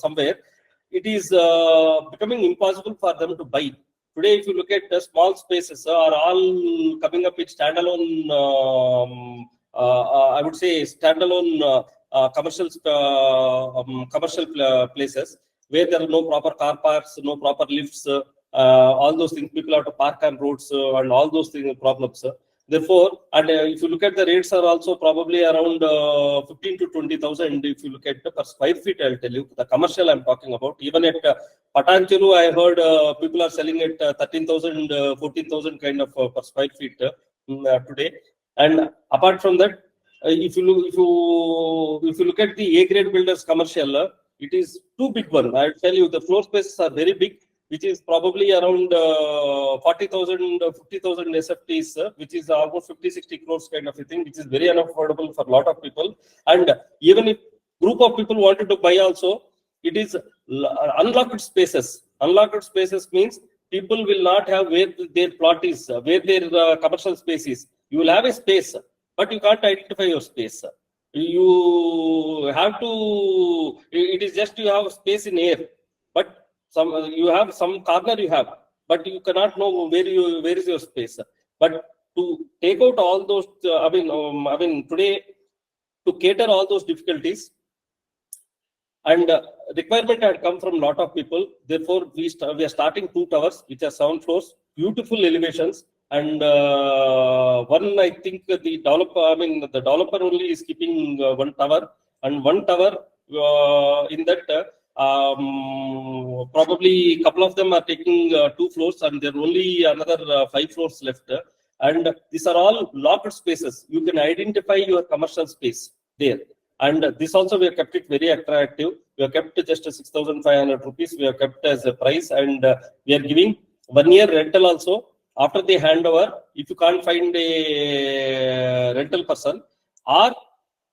somewhere, it is becoming impossible for them to buy. Today, if you look at the small spaces, are all coming up with standalone, I would say standalone commercial places, where there are no proper car parks, no proper lifts, all those things. People have to park on roads and all those things, problems. Therefore, and if you look at the rates are also probably around 15 to 20,000. If you look at per square feet, I'll tell you the commercial I'm talking about. Even at Patancheru, I heard people are selling at 13,000, 14,000 kind of per square feet today. And apart from that, if you look at the A grade builders commercial, it is too big one. I'll tell you the floor spaces are very big, which is probably around 40,000, 50,000 SFTs, which is almost 50-60 crores kind of a thing, which is very unaffordable for a lot of people. And even if group of people wanted to buy also, it is unlocked spaces. Unlocked spaces means people will not have where their plot is, where their commercial space is. You will have a space, but you can't identify your space. You have to, it is just you have space in air, but you have some corner you have, but you cannot know where is your space. But to take out all those, today, to cater all those difficulties, and requirement had come from a lot of people. Therefore, we are starting 2 towers, which are 7 floors, beautiful elevations. And one, I think the developer only is keeping 1 tower, and 1 tower in that probably a couple of them are taking 2 floors, and there are only another 5 floors left. And these are all locked spaces. You can identify your commercial space there. And this also we have kept it very attractive. We have kept just 6,500 rupees. We have kept as a price, and we are giving 1 year rental also. After the handover, if you can't find a rental person, or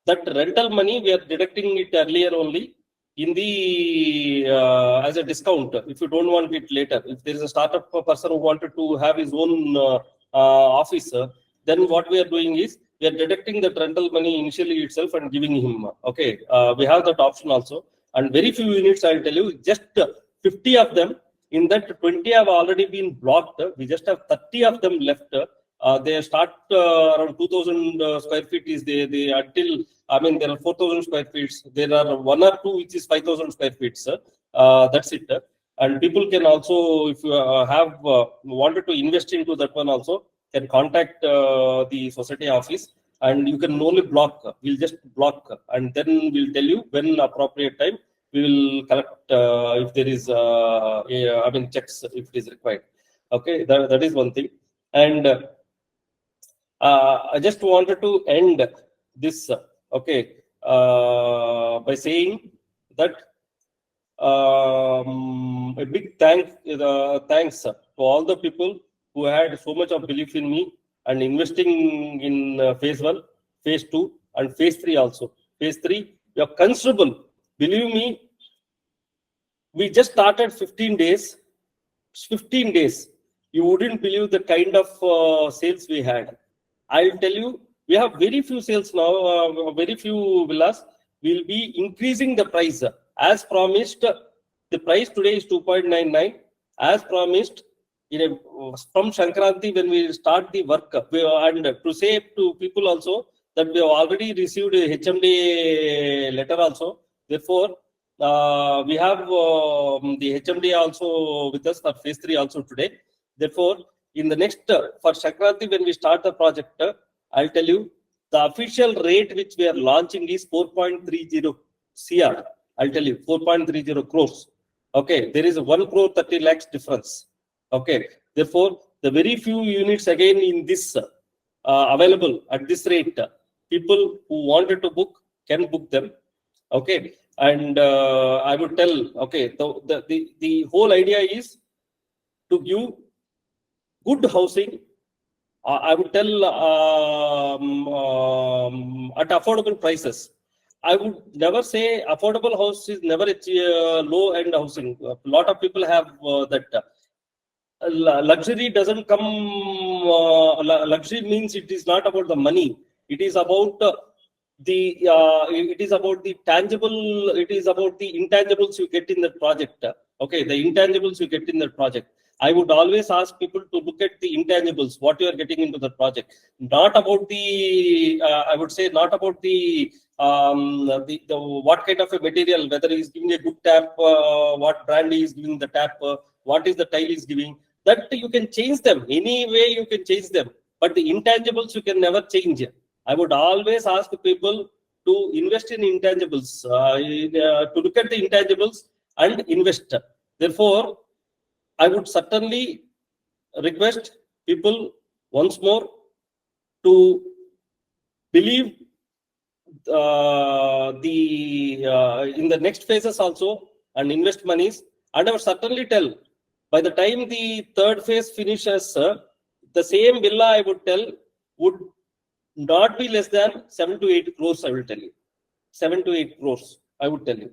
that rental money, we are deducting it earlier only in the as a discount. If you don't want it later, if there is a startup person who wanted to have his own office, then what we are doing is we are deducting the rental money initially itself and giving him. Okay, we have that option also. And very few units, I'll tell you, just 50 of them. In that, 20 have already been blocked. We just have 30 of them left. They start around 2,000 square feet is they until, there are 4,000 square feet. There are 1 or 2 which is 5,000 square feet. That's it. And people can also, if you have wanted to invest into that one also, can contact the society office, and you can only block. We'll just block, and then we'll tell you when appropriate time we will collect if there is checks if it is required. Okay, that is one thing. And I just wanted to end this by saying that a big thanks to all the people who had so much of belief in me and investing in phase 1, phase 2, and phase 3 also. Phase 3, you are considerable. Believe me, we just started 15 days. 15 days. You wouldn't believe the kind of sales we had. I'll tell you, we have very few sales now, very few villas. We'll be increasing the price. As promised, the price today is 2.99. As promised, from Shankranti, when we start the work, and to say to people also that we have already received a HMD letter also. Therefore, we have the HMD also with us for phase 3 also today. Therefore, in the next, for Shankranti, when we start the project, I'll tell you, the official rate which we are launching is 4.30 CR. I'll tell you, 4.30 crores. Okay, there is 1 crore 30 lakhs difference. Okay, therefore, the very few units again in this available at this rate, people who wanted to book can book them. Okay, and I would tell, okay, the whole idea is to give good housing. I would tell at affordable prices. I would never say affordable house is never low end housing. A lot of people have that. luxury doesn't come, luxury means it is not about the money. It is about it is about the tangible, it is about the intangibles you get in the project. Okay, the intangibles you get in the project. I would always ask people to look at the intangibles, what you are getting into the project, not about the, I would say, not about the what kind of a material, whether he is giving a good tap, what brand he is giving the tap, what is the tile he is giving. That you can change them any way, you can change them, but the intangibles you can never change. I would always ask people to invest in intangibles, to look at the intangibles and invest. Therefore, I would certainly request people once more to believe in the next phases also and invest monies. And I would certainly tell, by the time the third phase finishes, the same villa, I would tell, would not be less than 7 to 8 crores. I will tell you, 7 to 8 crores. I would tell you.